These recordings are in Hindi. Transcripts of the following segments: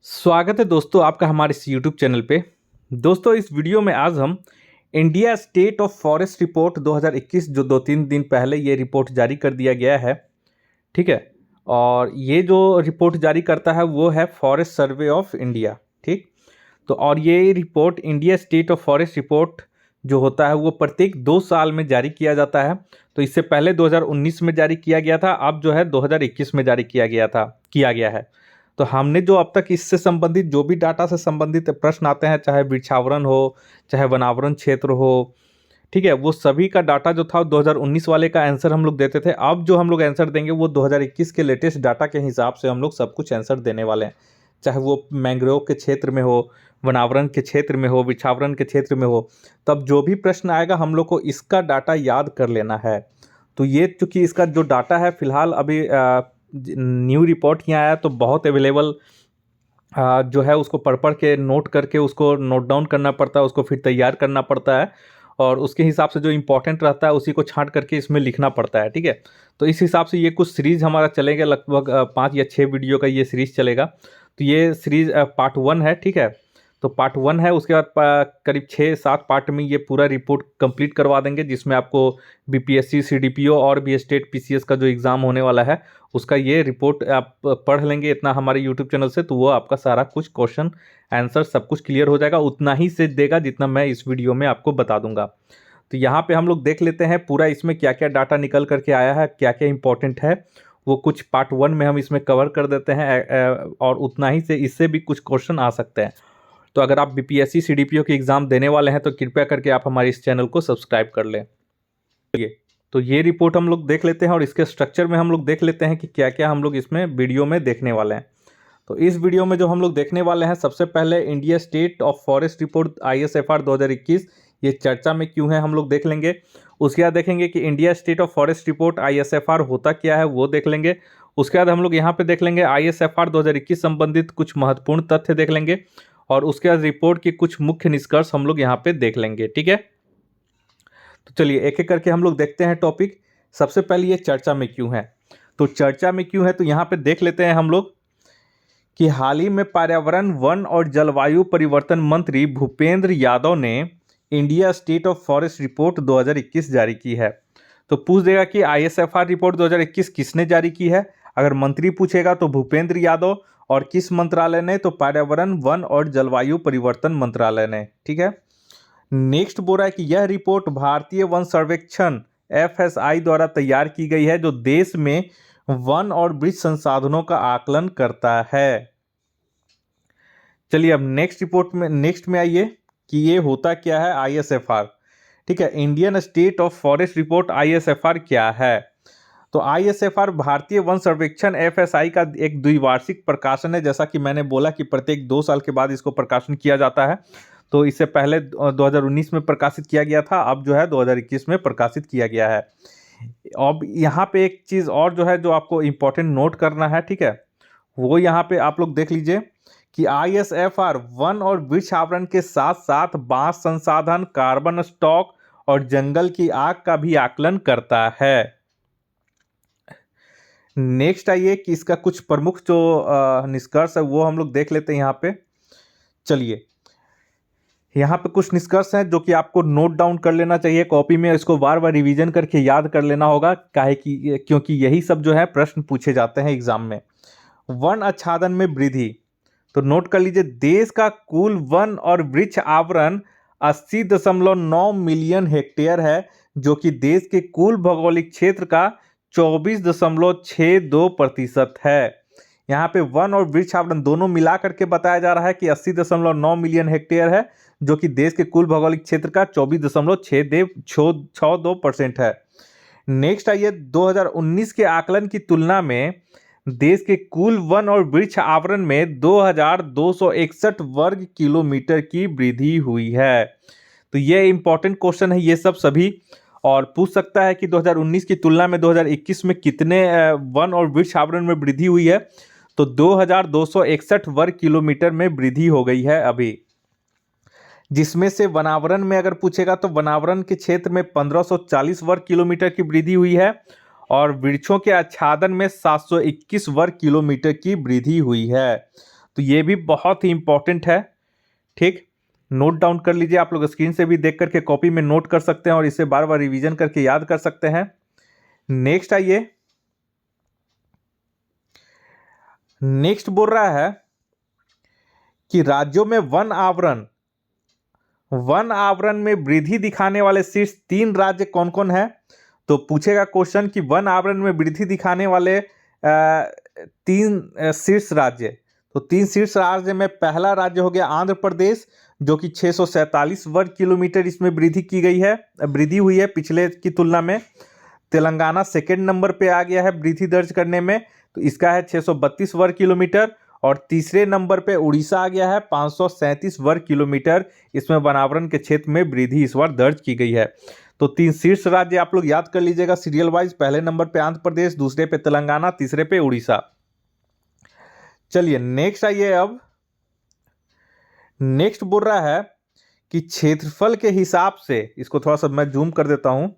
स्वागत है दोस्तों आपका हमारे इस यूट्यूब चैनल पे। दोस्तों इस वीडियो में आज हम India state of forest report 2021 जो 2-3 दिन पहले ये रिपोर्ट जारी कर दिया गया है, ठीक है। और ये जो रिपोर्ट जारी करता है वो है फॉरेस्ट सर्वे ऑफ इंडिया, ठीक। तो और ये report India state of forest report जो होता है वो प्रत्येक 2 साल में जारी किया जाता है। तो इससे पहले 2019 में जारी किया गया था, अब जो है 2021 में जारी किया गया है। तो हमने जो अब तक इससे संबंधित जो भी डाटा से संबंधित प्रश्न आते हैं, चाहे वृक्षावरण हो, चाहे वनावरण क्षेत्र हो, ठीक है, वो सभी का डाटा जो था 2019 वाले का आंसर हम लोग देते थे। अब जो हम लोग आंसर देंगे वो 2021 के लेटेस्ट डाटा के हिसाब से हम लोग सब कुछ आंसर देने वाले हैं। चाहे वो मैंग्रोव के क्षेत्र में हो, वनावरण के क्षेत्र में हो, वृक्षावरण के क्षेत्र में हो, तब जो भी प्रश्न आएगा हम लोग को इसका डाटा याद कर लेना है। तो ये चूँकि इसका जो डाटा है फिलहाल अभी न्यू रिपोर्ट यहाँ आया तो बहुत अवेलेबल जो है उसको पढ़ पढ़ के नोट करके उसको नोट डाउन करना पड़ता है, उसको फिर तैयार करना पड़ता है और उसके हिसाब से जो इम्पोर्टेंट रहता है उसी को छांट करके इसमें लिखना पड़ता है, ठीक है। तो इस हिसाब से ये कुछ सीरीज़ हमारा चलेगा, लगभग 5 या 6 वीडियो का ये सीरीज़ चलेगा। तो ये सीरीज़ पार्ट 1 है, ठीक है। तो पार्ट 1 है, उसके बाद करीब 6-7 पार्ट में ये पूरा रिपोर्ट कंप्लीट करवा देंगे, जिसमें आपको बीपीएससी, सीडीपीओ और भी स्टेट पीसीएस का जो एग्ज़ाम होने वाला है उसका ये रिपोर्ट आप पढ़ लेंगे इतना हमारे यूट्यूब चैनल से, तो वो आपका सारा कुछ क्वेश्चन आंसर सब कुछ क्लियर हो जाएगा। उतना ही से देगा जितना मैं इस वीडियो में आपको बता दूंगा। तो यहाँ पे हम लोग देख लेते हैं पूरा इसमें क्या क्या डाटा निकल करके आया है, क्या क्या इंपॉर्टेंट है, वो कुछ पार्ट 1 में हम इसमें कवर कर देते हैं और उतना ही से इससे भी कुछ क्वेश्चन आ सकते हैं। तो अगर आप बीपीएससी सीडीपीओ के एग्ज़ाम देने वाले हैं तो कृपया करके आप हमारे इस चैनल को सब्सक्राइब कर लें। तो ये रिपोर्ट हम लोग देख लेते हैं और इसके स्ट्रक्चर में हम लोग देख लेते हैं कि क्या क्या हम लोग इसमें वीडियो में देखने वाले हैं। तो इस वीडियो में जो हम लोग देखने वाले हैं, सबसे पहले India state of forest report ISFR 2021 ये चर्चा में क्यों है हम लोग देख लेंगे। उसके बाद देखेंगे कि India state of forest report ISFR होता क्या है वो देख लेंगे। उसके बाद हम लोग यहाँ पे देख लेंगे आईएसएफआर 2021 संबंधित कुछ महत्वपूर्ण तथ्य देख लेंगे और उसके बाद रिपोर्ट के कुछ मुख्य निष्कर्ष हम लोग यहाँ पे देख लेंगे, ठीक है। तो चलिए एक एक करके हम लोग देखते हैं टॉपिक। सबसे पहले ये चर्चा में क्यों है, तो चर्चा में क्यों है तो यहाँ पे देख लेते हैं हम लोग कि हाल ही में पर्यावरण, वन और जलवायु परिवर्तन मंत्री भूपेंद्र यादव ने India state of forest report 2021 जारी की है। तो पूछ देगा कि आईएसएफआर रिपोर्ट 2021 किसने जारी की है। अगर मंत्री पूछेगा तो भूपेंद्र यादव, और किस मंत्रालय ने, तो पर्यावरण, वन और जलवायु परिवर्तन मंत्रालय ने, ठीक है। नेक्स्ट बोल रहा है कि यह रिपोर्ट भारतीय वन सर्वेक्षण एफएसआई द्वारा तैयार की गई है, जो देश में वन और वृक्ष संसाधनों का आकलन करता है। चलिए अब नेक्स्ट में आइए कि ये होता क्या है आईएसएफआर, ठीक है। Indian state of forest report ISFR क्या है। तो आईएसएफआर भारतीय वन सर्वेक्षण एफएसआई का एक द्विवार्षिक प्रकाशन है। जैसा कि मैंने बोला कि प्रत्येक 2 साल के बाद इसको प्रकाशन किया जाता है। तो इससे पहले 2019 में प्रकाशित किया गया था, अब जो है 2021 में प्रकाशित किया गया है। अब यहाँ पे एक चीज़ और जो है जो आपको इम्पोर्टेंट नोट करना है, ठीक है, वो यहाँ पे आप लोग देख लीजिए कि आईएसएफआर वन और वृक्ष आवरण के साथ साथ बांस संसाधन, कार्बन स्टॉक और जंगल की आग का भी आकलन करता है। नेक्स्ट आइए कि इसका कुछ प्रमुख जो निष्कर्ष है वो हम लोग देख लेते हैं यहाँ पे। चलिए यहाँ पे कुछ निष्कर्ष हैं जो कि आपको नोट डाउन कर लेना चाहिए कॉपी में, इसको बार बार रिवीजन करके याद कर लेना होगा, काहे कि क्योंकि यही सब जो है प्रश्न पूछे जाते हैं एग्जाम में। वन आच्छादन में वृद्धि, तो नोट कर लीजिए देश का कुल वन और वृक्ष आवरण 80.9 मिलियन हेक्टेयर है, जो कि देश के कुल भौगोलिक क्षेत्र का 24.62% है। यहाँ पे वन और वृक्ष आवरण दोनों मिला करके बताया जा रहा है कि 80.9 मिलियन हेक्टेयर है, जो कि देश के कुल भौगोलिक क्षेत्र का 24.62% है। नेक्स्ट आइए 2019 के आकलन की तुलना में देश के कुल वन और वृक्ष आवरण में 2261 वर्ग किलोमीटर की वृद्धि हुई है। तो ये इंपॉर्टेंट क्वेश्चन है ये सब सभी, और पूछ सकता है कि 2019 की तुलना में 2021 में कितने वन और वृक्ष आवरण में वृद्धि हुई है। तो 2261 वर्ग किलोमीटर में वृद्धि हो गई है अभी, जिसमें से वनावरण में अगर पूछेगा तो वनावरण के क्षेत्र में 1540 वर्ग किलोमीटर की वृद्धि हुई है और वृक्षों के आच्छादन में 721 वर्ग किलोमीटर की वृद्धि हुई है। तो ये भी बहुत ही इंपॉर्टेंट है। ठीक, नोट डाउन कर लीजिए, आप लोग स्क्रीन से भी देख करके कॉपी में नोट कर सकते हैं और इसे बार बार रिवीजन करके याद कर सकते हैं। नेक्स्ट आइए, नेक्स्ट बोल रहा है कि राज्यों में वन आवरण में वृद्धि दिखाने वाले शीर्ष 3 राज्य कौन कौन है। तो पूछेगा क्वेश्चन कि वन आवरण में वृद्धि दिखाने वाले 3 शीर्ष राज्य। तो 3 शीर्ष राज्य में पहला राज्य हो गया आंध्र प्रदेश, जो कि 647 वर्ग किलोमीटर इसमें वृद्धि हुई है पिछले की तुलना में। तेलंगाना सेकेंड नंबर पे आ गया है वृद्धि दर्ज करने में, तो इसका है 632 वर्ग किलोमीटर। और तीसरे नंबर पे उड़ीसा आ गया है 537 वर्ग किलोमीटर, इसमें वनावरण के क्षेत्र में वृद्धि इस बार दर्ज की गई है। तो 3 शीर्ष राज्य आप लोग याद कर लीजिएगा सीरियल वाइज, पहले नंबर पे आंध्र प्रदेश, दूसरे पे तेलंगाना, तीसरे पे उड़ीसा। चलिए नेक्स्ट आइए, अब नेक्स्ट बोल रहा है कि क्षेत्रफल के हिसाब से, इसको थोड़ा सा मैं जूम कर देता हूं।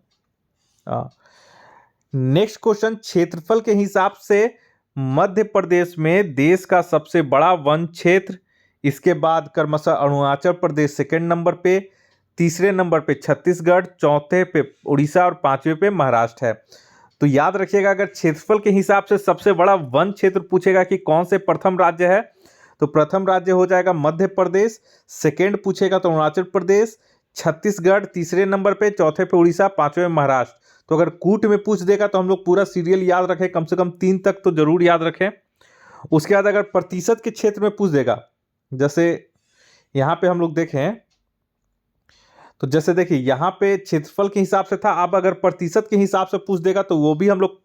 नेक्स्ट क्वेश्चन, क्षेत्रफल के हिसाब से मध्य प्रदेश में देश का सबसे बड़ा वन क्षेत्र, इसके बाद क्रमशः अरुणाचल प्रदेश सेकंड नंबर पे, तीसरे नंबर पे छत्तीसगढ़, चौथे पे उड़ीसा और पांचवें पे महाराष्ट्र है। तो याद रखिएगा, अगर क्षेत्रफल के हिसाब से सबसे बड़ा वन क्षेत्र पूछेगा कि कौन से प्रथम राज्य है, तो प्रथम राज्य हो जाएगा मध्य प्रदेश, सेकंड पूछेगा तो अरुणाचल प्रदेश, छत्तीसगढ़ तीसरे नंबर पे, चौथे पे उड़ीसा, पांचवें महाराष्ट्र। तो अगर कूट में पूछ देगा तो हम लोग पूरा सीरियल याद रखें, कम से कम 3 तक तो जरूर याद रखें। उसके बाद अगर प्रतिशत के क्षेत्र में पूछ देगा, जैसे यहाँ पे हम लोग देखें, तो जैसे देखिए यहाँ पे क्षेत्रफल के हिसाब से था, अब अगर प्रतिशत के हिसाब से पूछ देगा तो वो भी हम लोग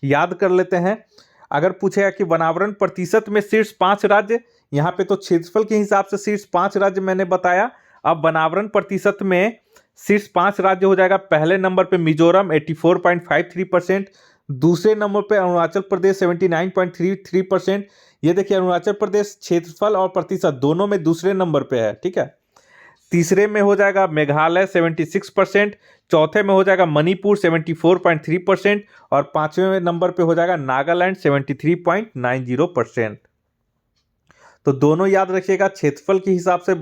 याद कर लेते हैं। अगर पूछेगा कि वनावरण प्रतिशत में शीर्ष 5 राज्य, यहाँ पे तो क्षेत्रफल के हिसाब से शीर्ष 5 राज्य मैंने बताया। अब वनावरण प्रतिशत में शीर्ष 5 राज्य हो जाएगा, पहले नंबर पे मिजोरम 84.53%, दूसरे नंबर पे अरुणाचल प्रदेश 79.33%। ये देखिए अरुणाचल प्रदेश क्षेत्रफल और प्रतिशत दोनों में दूसरे नंबर पे है, ठीक है। तीसरे में हो जाएगा मेघालय 76%, चौथे में हो जाएगा मणिपुर 74.3% और पांचवें नंबर पे हो जाएगा नागालैंड 73.90%। तो दोनों याद रखिएगा, क्षेत्रफल के हिसाब से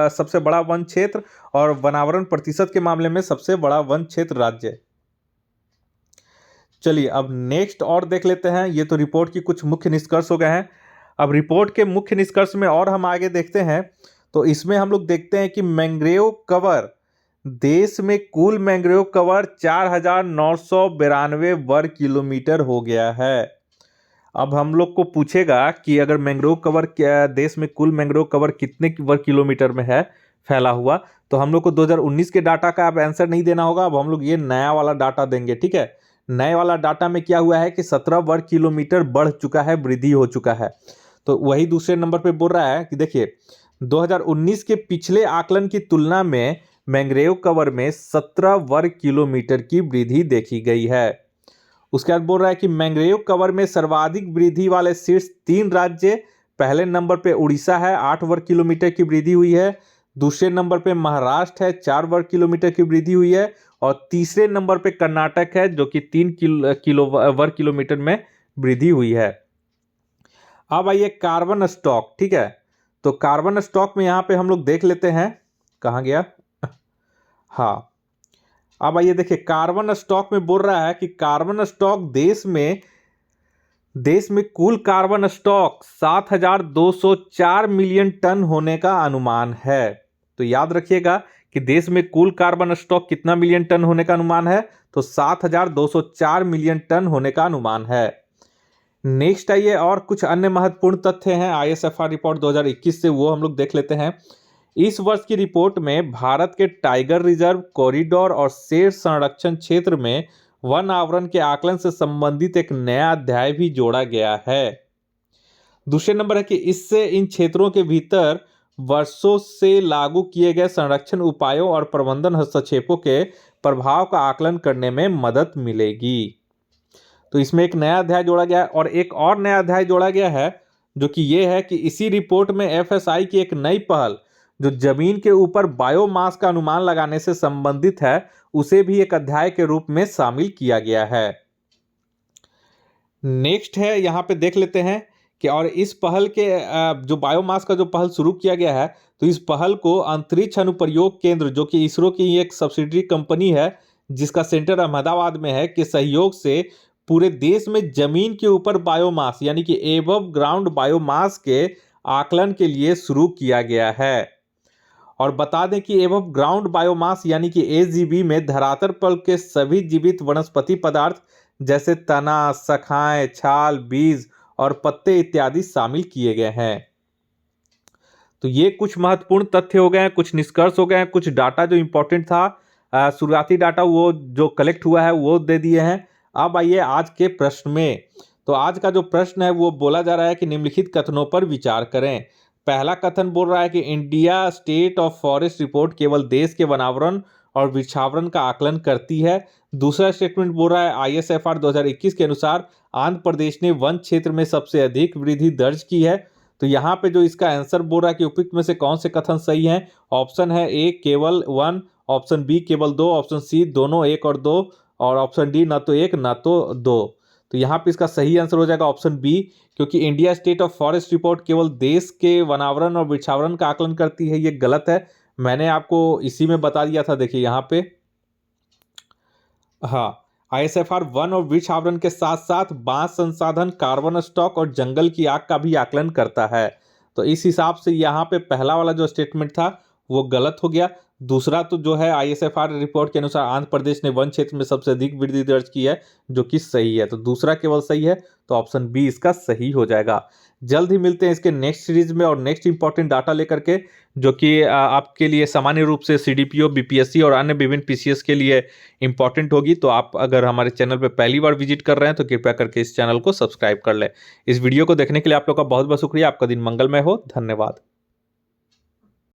सबसे बड़ा वन क्षेत्र और वनावरण प्रतिशत के मामले में सबसे बड़ा वन क्षेत्र राज्य। चलिए अब नेक्स्ट और देख लेते हैं। ये तो रिपोर्ट की कुछ मुख्य निष्कर्ष हो गए हैं। अब रिपोर्ट के मुख्य निष्कर्ष में और हम आगे देखते हैं, तो इसमें हम लोग देखते हैं कि मैंग्रोव कवर, देश में कुल मैंग्रोव कवर 4992 वर्ग किलोमीटर हो गया है। अब हम लोग को पूछेगा कि अगर मैंग्रोव कवर देश में कुल मैंग्रोव कवर कितने वर्ग किलोमीटर में है फैला हुआ, तो हम लोग को 2019 के डाटा का अब आंसर नहीं देना होगा। अब हम लोग ये नया वाला डाटा देंगे, ठीक है। नए वाला डाटा में क्या हुआ है कि 17 वर्ग किलोमीटर बढ़ चुका है, वृद्धि हो चुका है। तो वही दूसरे नंबर पे बोल रहा है कि देखिए 2019 के पिछले आकलन की तुलना में मैंग्रोव कवर में 17 वर्ग किलोमीटर की वृद्धि देखी गई है। उसके बाद बोल रहा है कि मैंग्रोव कवर में सर्वाधिक वृद्धि वाले शीर्ष 3 राज्य, पहले नंबर पे उड़ीसा है 8 वर्ग किलोमीटर की वृद्धि हुई है, दूसरे नंबर पे महाराष्ट्र है 4 वर्ग किलोमीटर की वृद्धि हुई है और तीसरे नंबर पे कर्नाटक है जो कि 3 वर्ग किलोमीटर में वृद्धि हुई है। अब आइए कार्बन स्टॉक, ठीक है। तो कार्बन स्टॉक में यहाँ पे हम लोग देख लेते हैं, कहाँ गया, हाँ। अब आइए देखिए कार्बन स्टॉक में बोल रहा है कि कार्बन स्टॉक देश में कुल कार्बन स्टॉक 7204 मिलियन टन होने का अनुमान है। तो याद रखिएगा कि देश में कुल कार्बन स्टॉक कितना मिलियन टन होने का अनुमान है, तो 7204 मिलियन टन होने का अनुमान है। नेक्स्ट आइए और कुछ अन्य महत्वपूर्ण तथ्य हैं ISFR रिपोर्ट 2021 से, वो हम लोग देख लेते हैं। इस वर्ष की रिपोर्ट में भारत के टाइगर रिजर्व, कॉरिडोर और शेर संरक्षण क्षेत्र में वन आवरण के आकलन से संबंधित एक नया अध्याय भी जोड़ा गया है। दूसरे नंबर है कि इससे इन क्षेत्रों के भीतर वर्षों से लागू किए गए संरक्षण उपायों और प्रबंधन हस्तक्षेपों के प्रभाव का आकलन करने में मदद मिलेगी। तो इसमें एक नया अध्याय जोड़ा गया है और एक और नया अध्याय जोड़ा गया है जो कि ये है कि इसी रिपोर्ट में FSI की एक नई पहल जो जमीन के ऊपर बायोमास का अनुमान लगाने से संबंधित है, उसे भी एक अध्याय के रूप में शामिल किया गया है। नेक्स्ट है, यहां पे देख लेते हैं कि और इस पहल के जो बायोमास का जो पहल शुरू किया गया है, तो इस पहल को अंतरिक्ष अनुप्रयोग केंद्र, जो कि इसरो की एक सब्सिडरी कंपनी है जिसका सेंटर अहमदाबाद में है, के सहयोग से पूरे देश में जमीन के ऊपर बायोमास यानी कि एबव ग्राउंड बायोमास के आकलन के लिए शुरू किया गया है। और बता दें कि एबव ग्राउंड बायोमास यानी कि एजीबी में धरातल पर के सभी जीवित वनस्पति पदार्थ जैसे तना, शाखाएं, छाल, बीज और पत्ते इत्यादि शामिल किए गए हैं। तो ये कुछ महत्वपूर्ण तथ्य हो गए हैं, कुछ निष्कर्ष हो गए हैं, कुछ डाटा जो इंपॉर्टेंट था, शुरुआती डाटा वो जो कलेक्ट हुआ है वो दे दिए हैं। अब आइए आज के प्रश्न में। तो आज का जो प्रश्न है वो बोला जा रहा है कि निम्नलिखित कथनों पर विचार करें। पहला कथन बोल रहा है कि India state of forest report केवल देश के वनावरण और वृक्षावरण का आकलन करती है। दूसरा स्टेटमेंट बोल रहा है ISFR 2021 के अनुसार आंध्र प्रदेश ने वन क्षेत्र में सबसे अधिक वृद्धि दर्ज की है। तो यहाँ पे जो इसका आंसर बोल रहा है कि उपयुक्त में से कौन से कथन सही हैं। ऑप्शन है ए केवल 1, ऑप्शन बी केवल 2, ऑप्शन सी दोनों 1 और 2, और ऑप्शन डी ना तो 1 ना तो 2। तो यहाँ पे इसका सही आंसर हो जाएगा ऑप्शन बी, क्योंकि India state of forest report केवल देश के वनावरण और वृक्षावरण का आकलन करती है, ये गलत है। मैंने आपको इसी में बता दिया था, देखिए यहाँ पे। हाँ, ISFR वन और वृक्ष आवरण के साथ साथ बांस संसाधन, कार्बन स्टॉक और जंगल की आग का भी आकलन करता है। तो इस हिसाब से यहाँ पे पहला वाला जो स्टेटमेंट था वो गलत हो गया। दूसरा तो जो है ISFR रिपोर्ट के अनुसार आंध्र प्रदेश ने वन क्षेत्र में सबसे अधिक वृद्धि दर्ज की है, जो कि सही है। तो दूसरा केवल सही है, तो ऑप्शन बी इसका सही हो जाएगा। जल्द ही मिलते हैं इसके नेक्स्ट सीरीज में और नेक्स्ट इंपॉर्टेंट डाटा लेकर के, जो कि आपके लिए सामान्य रूप से CDPO, BPSC और अन्य विभिन्न PCS के लिए इंपॉर्टेंट होगी। तो आप अगर हमारे चैनल पर पहली बार विजिट कर रहे हैं तो कृपया करके इस चैनल को सब्सक्राइब कर लें। इस वीडियो को देखने के लिए आप लोग का बहुत बहुत शुक्रिया। आपका दिन मंगलमय हो। धन्यवाद।